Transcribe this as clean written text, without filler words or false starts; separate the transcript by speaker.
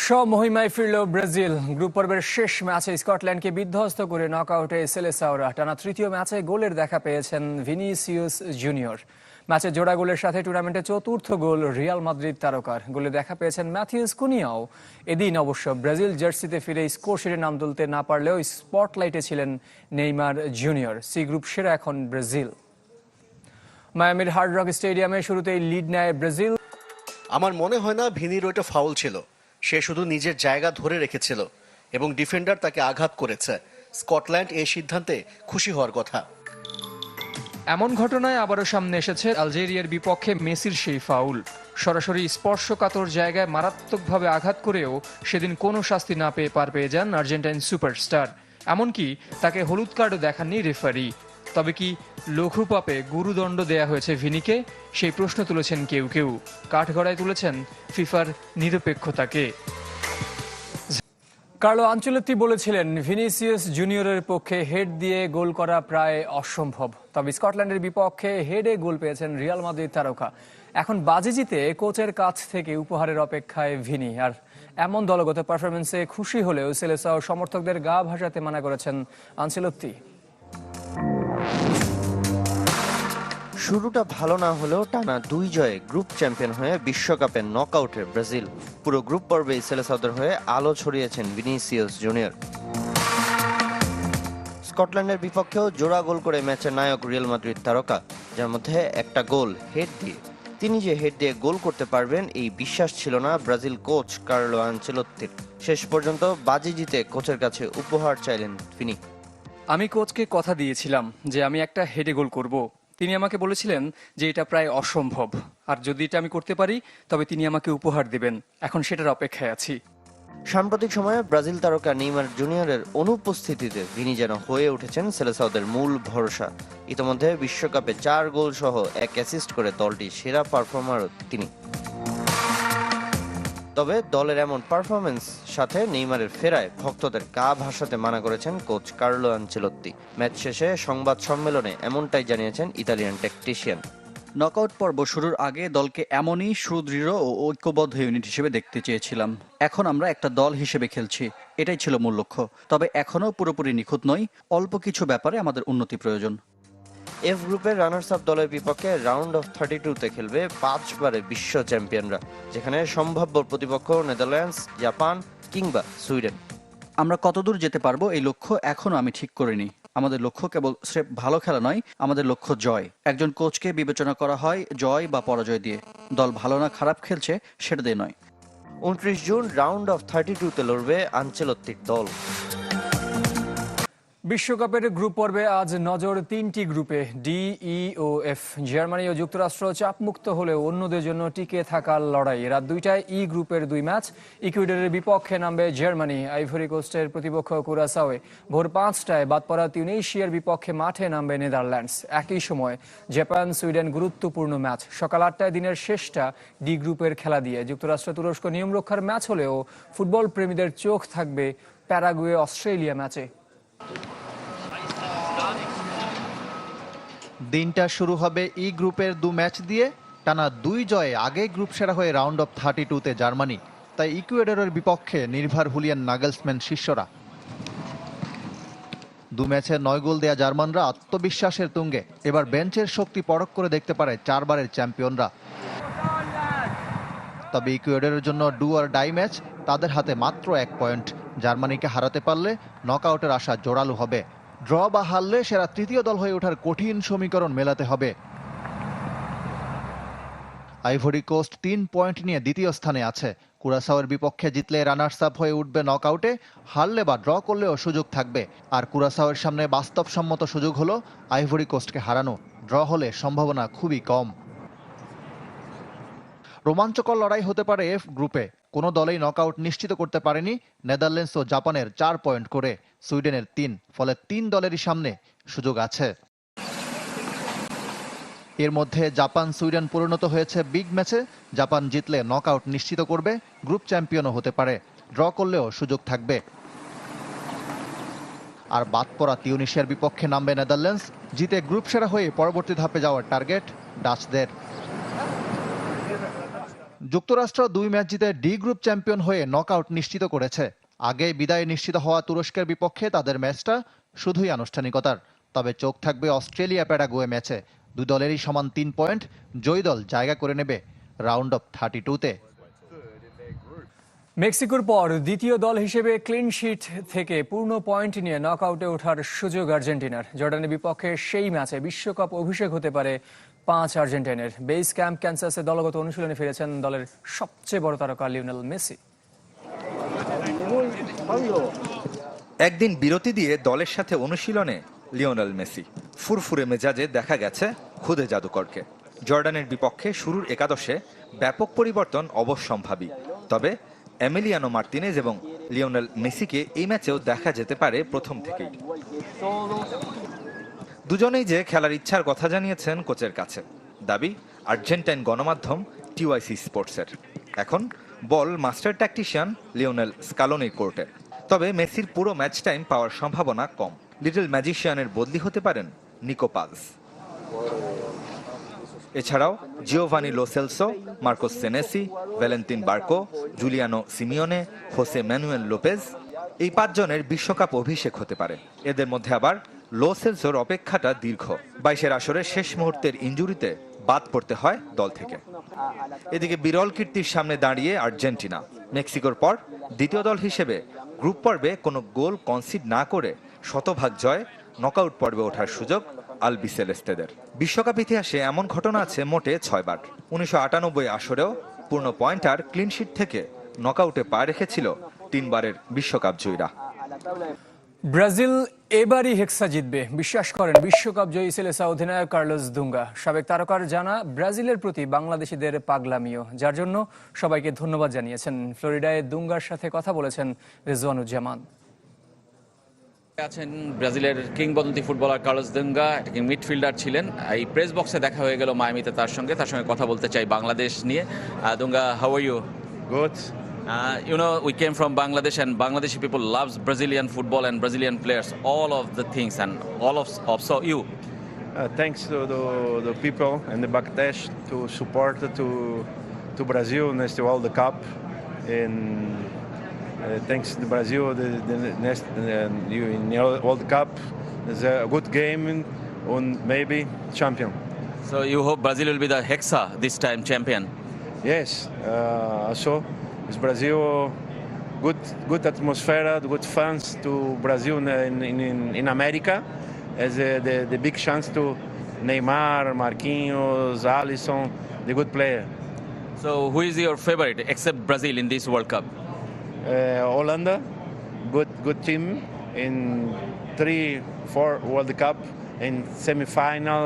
Speaker 1: স্বমহিমায় ফিরল Brazil. Group পর্বের শেষ ম্যাচে স্কটল্যান্ডকে বিধ্বস্ত করে নকআউটে সেলেসাওরা। টানা তৃতীয় ম্যাচে গোলের দেখা পেয়েছেন ভিনিসিয়াস জুনিয়র। ম্যাচে জোড়া গোলের সাথে টুর্নামেন্টে চতুর্থ গোল রিয়াল মাদ্রিদ তারকার। গোলে দেখা পেয়েছেন ম্যাথিউস কুনিয়াও। এদিন অবশ্য ব্রাজিল জার্সিতে ফিরে স্কোরশিটে নাম তুলতে না পারলেও স্পটলাইটে ছিলেন নেইমার জুনিয়র। সি গ্রুপ সেরা এখন ব্রাজিল। মায়ামির হার্ড রক স্টেডিয়ামে শুরুতেই লিড নেয় ব্রাজিল।
Speaker 2: আমার মনে হয় না ভিনির ওইটা ফাউল ছিল। সে শুধু নিজের জায়গা ধরে রেখেছিল এবং ডিফেন্ডার তাকে আঘাত করেছে। স্কটল্যান্ড এই সিদ্ধান্তে খুশি হওয়ার কথা।
Speaker 1: এমন ঘটনায় আবারও সামনে এসেছে আলজেরিয়ার বিপক্ষে মেসির সেই ফাউল। সরাসরি স্পর্শকাতর জায়গায় মারাত্মকভাবে আঘাত করেও সেদিন কোনো শাস্তি না পেয়ে পার পেয়ে যান আর্জেন্টাইন সুপারস্টার। এমনকি তাকে হলুদ কার্ডও দেখাননি রেফারি। তবে কি লঘু পাপে গুরুদণ্ড দেয়া হয়েছে ভিনিকে? সেই প্রশ্ন তুলেছেন কেউ কেউ। কাঠগড়ায় তুলেছেন ফিফার নিরপেক্ষতাকে। কার্লো আনচেলত্তি বলেছিলেন ভিনিসিয়াস জুনিয়রের পক্ষে হেড দিয়ে গোল করা প্রায় অসম্ভব। তবে স্কটল্যান্ডের বিপক্ষে হেডে গোল পেয়েছেন রিয়াল মাদ্রিদ তারকা। এখন বাজি জিতে কোচের কাছ থেকে উপহারের অপেক্ষায় ভিনি। আর এমন দলগত পারফরমেন্সে খুশি হলেও সেলেসাও সমর্থকদের গা ভাসাতে মানা করেছেন আনচেলত্তি।
Speaker 3: শুরুটা ভালো না হলেও টানা 2 জয়ে গ্রুপ চ্যাম্পিয়ন হয়ে বিশ্বকাপে নকআউটের ব্রাজিল। পুরো গ্রুপ পর্বেই সেলেসাওদের হয়ে আলো ছড়িয়েছেন ভিনিসিয়াস জুনিয়র। স্কটল্যান্ডের বিপক্ষেও জোড়া গোল করে ম্যাচের নায়ক রিয়াল মাদ্রিদ তারকা, যার মধ্যে একটা গোল হেড দিয়ে। তিনি যে হেড দিয়ে গোল করতে পারবেন এই বিশ্বাস ছিল না ব্রাজিল কোচ কার্লো আনচেলত্তির। শেষ পর্যন্ত বাজি জিতে কোচের কাছে উপহার চাইলেন তিনি।
Speaker 1: আমি কোচকে কথা দিয়েছিলাম যে আমি একটা হেডে গোল করব। তিনি আমাকে বলেছিলেন যে এটা প্রায় অসম্ভব, আর যদি এটা আমি করতে পারি তবে তিনি আমাকে উপহার দেবেন। এখন সেটার অপেক্ষায় আছি।
Speaker 3: সাম্প্রতিক সময়ে ব্রাজিল তারকা নেইমার জুনিয়রের অনুপস্থিতিতে ভিনি যেন হয়ে উঠেছেন সেলেসাওদের মূল ভরসা। ইতোমধ্যে বিশ্বকাপে 4 গোল সহ 1 অ্যাসিস্ট করে দলটির সেরা পারফর্মারও তিনি। তবে দলের এমন পারফরমেন্স সাথে নেইমারের ফেরায় ভক্তদের গা ভাসাতে মানা করেছেন কোচ কার্লো আনচেলত্তি। ম্যাচ শেষে সংবাদ সম্মেলনে এমনটাই জানিয়েছেন ইতালিয়ান ট্যাকটিশিয়ান।
Speaker 4: নকআউট পর্ব শুরুর আগে দলকে এমনই সুদৃঢ় ও ঐক্যবদ্ধ ইউনিট হিসেবে দেখতে চেয়েছিলাম। এখন আমরা একটা দল হিসেবে খেলছি, এটাই ছিল মূল লক্ষ্য। তবে এখনও পুরোপুরি নিখুঁত নই, অল্প কিছু ব্যাপারে আমাদের উন্নতি প্রয়োজন।
Speaker 3: এফ গ্রুপের রানার্স আপ দলের বিপক্ষে রাউন্ড অফ 32-তে খেলবে 5 বারের বিশ্ব চ্যাম্পিয়নরা, যেখানে সম্ভাব্য প্রতিপক্ষ নেদারল্যান্ডস, জাপান কিংবা সুইডেন।
Speaker 4: আমরা কতদূর যেতে পারবো এই লক্ষ্য এখনো আমি ঠিক করিনি। আমাদের লক্ষ্য কেবল স্রেফ ভালো খেলা নয়, আমাদের লক্ষ্য জয়। একজন কোচকে বিবেচনা করা হয় জয় বা পরাজয় দিয়ে। দল ভালো না খারাপ খেলছে সেটা দিয়ে নয়।
Speaker 3: 29 জুন রাউন্ড অফ 32-তে লড়বে আনচেলত্তির দল।
Speaker 1: বিশ্বকাপের গ্রুপ পর্বে আজ নজর 3টি গ্রুপে, ডি, ই ও এফ। জার্মানি ও যুক্তরাষ্ট্র চাপমুক্ত হলেও অন্যদের জন্য টিকে থাকার লড়াই। রাত 2টায় ই গ্রুপের 2 ম্যাচ। ইকুয়েডরের বিপক্ষে নামবে জার্মানি, আইভরি কোস্টের প্রতিপক্ষ কুরাসাওয়ে। ভোর 5টায় বাদ পড়া তিউনিসিয়ার বিপক্ষে মাঠে নামবে নেদারল্যান্ডস। একই সময় জাপান সুইডেন গুরুত্বপূর্ণ ম্যাচ। সকাল 8টায় দিনের শেষটা ডি গ্রুপের খেলা দিয়ে। যুক্তরাষ্ট্র তুরস্ক নিয়ম রক্ষার ম্যাচ হলেও ফুটবল প্রেমীদের চোখ থাকবে প্যারাগুয়ে অস্ট্রেলিয়া ম্যাচে।
Speaker 5: দিনটা শুরু হবে ই গ্রুপের 2 ম্যাচ দিয়ে। টানা 2 জয়ে আগে গ্রুপ সেরা হয়ে রাউন্ড অফ 32-তে জার্মানি, তাই ইকুয়েডরের বিপক্ষে নির্ভর হুলিয়ান নাগেলসম্যান শিষ্যরা। 2 ম্যাচে 9 গোল দেয়া জার্মানরা আত্মবিশ্বাসের তুঙ্গে। এবার বেঞ্চের শক্তি পরখ করে দেখতে পারে 4 বারের চ্যাম্পিয়নরা। তবে ইকুয়েডরের জন্য ডু অর ডাই ম্যাচ, তাদের হাতে মাত্র 1 পয়েন্ট। জার্মানিকে হারাতে পারলে নকআউটের আশা জোরালো হবে। ড্র বা হারলে সেরা তৃতীয় দল হয়ে ওঠার কঠিন সমীকরণ মেলাতে হবে। আইভরি কোস্ট 3 পয়েন্ট নিয়ে দ্বিতীয় স্থানে আছে। কুরাসাওয়ের বিপক্ষে জিতলে রানার্স আপ হয়ে উঠবে নকআউটে, হারলে বা ড্র করলেও সুযোগ থাকবে। আর কুরাসাওয়ের সামনে বাস্তবসম্মত সুযোগ হলো আইভরি কোস্টকে হারানো। ড্র হলে সম্ভাবনা খুবই কম। রোমাঞ্চকর লড়াই হতে পারে এফ গ্রুপে। কোনো দলেই নকআউট নিশ্চিত করতে পারেনি নেদারল্যান্ডস ও জাপানের 4 পয়েন্ট করে, সুইডেনের 3। ফলে 3 দলেরই সামনে সুযোগ আছে। এর মধ্যে জাপান সুইডেন পরিণত হয়েছে বিগ ম্যাচে। জাপান জিতলে নকআউট নিশ্চিত করবে, গ্রুপ চ্যাম্পিয়নও হতে পারে। ড্র করলেও সুযোগ থাকবে। আর বাদ পড়া তিউনিসিয়ার বিপক্ষে নামবে নেদারল্যান্ডস। জিতে গ্রুপ সেরা হয়ে পরবর্তী ধাপে যাওয়ার টার্গেট ডাচদের। যুক্তরাষ্ট্র 2 ম্যাচ জিতে ডি গ্রুপ চ্যাম্পিয়ন হয়ে নকআউট নিশ্চিত করেছে। আগে বিদায় নিশ্চিত হওয়া তুরস্কের বিপক্ষে তাদের ম্যাচটা শুধুই আনুষ্ঠানিকতার। তবে চোখ থাকবে অস্ট্রেলিয়া প্যারাগুয়ে ম্যাচে। দুই দলেরই সমান 3 পয়েন্ট, জয়ী দল জায়গা করে নেবে রাউন্ড অফ 32-তে।
Speaker 1: মেক্সিকোর পর দ্বিতীয় দল হিসেবে ক্লিন শিট থেকে পূর্ণ পয়েন্ট নিয়ে নকআউটে ওঠার সুযোগ আর্জেন্টিনার। জর্ডানের বিপক্ষে সেই ম্যাচে বিশ্বকাপ অভিষেক হতে পারে 5 আর্জেন্টাইনের। বেস ক্যাম্প ক্যানসাসে দলগত অনুশীলনে ফিরেছেন দলের সবচেয়ে বড় তারকা লিওনেল মেসি।
Speaker 6: একদিন বিরতি দিয়ে দলের সাথে অনুশীলনে লিওনেল মেসি ফুরফুরে মেজাজে দেখা গেছে খুদে জাদুকরকে। জর্ডানের বিপক্ষে শুরুর একাদশে ব্যাপক পরিবর্তন অবশ্যম্ভাবী, তবে এমিলিয়ানো মার্তিনেজ এবং লিওনেল মেসিকে এই ম্যাচেও দেখা যেতে পারে প্রথম থেকেই। দুজনেই যে খেলার ইচ্ছার কথা জানিয়েছেন কোচের কাছে, দাবি আর্জেন্টাইন গণমাধ্যম টিওয়াইসি স্পোর্টসের। এখন বল মাস্টার ট্যাকটিশিয়ান লিওনেল স্কালোনির কোর্টে। তবে মেসির পুরো ম্যাচ টাইম পাওয়ার সম্ভাবনা কম। লিটল ম্যাজিশিয়ানের বদলি হতে পারেন নিকো পাজ। এছাড়াও Giovani Lo Celso, Marcos Senesi, Valentin Barco, Giuliano Simeone, Jose Manuel Lopez, এই 5 জনের বিশ্বকাপ অভিষেক হতে পারে। এদের মধ্যে আবার লো সেলসোর অপেক্ষাটা দীর্ঘ। 22-এর আসরের শেষ মুহূর্তের ইনজুরিতে বাদ পড়তে হয় দল থেকে। এদিকে বিরল কীর্তির সামনে দাঁড়িয়ে আর্জেন্টিনা। মেক্সিকোর পর দ্বিতীয় দল হিসেবে গ্রুপ পর্বে কোনো গোল কনসিড না করে শতভাগ জয় নকআউট পর্বে ওঠার সুযোগ আলবিসেলেস্তেদের। বিশ্বকাপ ইতিহাসে এমন ঘটনা আছে মোটে 6 বার। 1998 আসরেও পূর্ণ পয়েন্ট আর ক্লিন শিট থেকে নকআউটে পা রেখেছিল 3 বারের বিশ্বকাপ জয়ীরা।
Speaker 1: ব্রাজিল এবারই হেক্সা জিতবে বিশ্বাস করেন বিশ্বকাপ জয়ী সেলেসা অধিনায়ক কার্লোস দুঙ্গা। সাবেক তারকার জানা ব্রাজিলের প্রতি বাংলাদেশিদের পাগলামিও, যার জন্য সবাইকে ধন্যবাদ জানিয়েছেন। ফ্লোরিডায় দুঙ্গার সাথে কথা বলেছেন রেজওয়ানুজ্জামান।
Speaker 7: আছেন ব্রাজিলের কিংবদন্তি ফুটবলার কার্লোস দুঙ্গা, মিডফিল্ডার ছিলেন। এই প্রেস বক্সে দেখা হয়ে গেল মায়ামিতে তার সঙ্গে কথা বলতে চাই বাংলাদেশ নিয়ে। দুঙ্গা, how are you?
Speaker 8: Good.
Speaker 7: You know, we came from Bangladesh and Bangladeshi people loves Brazilian football and Brazilian players, all of the things and all of so you.
Speaker 8: Thanks to the people and the Bangladesh to support to Brazil next to all the cup, and thanks to Brazil the next in the World Cup is a good game and maybe champion.
Speaker 7: So you hope Brazil will be the Hexa this time champion?
Speaker 8: Yes, also it's Brazil. Good atmosphere, good fans to Brazil in America, as the big chance to Neymar, Marquinhos, Alisson, the good player.
Speaker 7: So who is your favorite except Brazil in this World Cup?
Speaker 8: Holanda, good team in 3-4 World Cup in semi-final.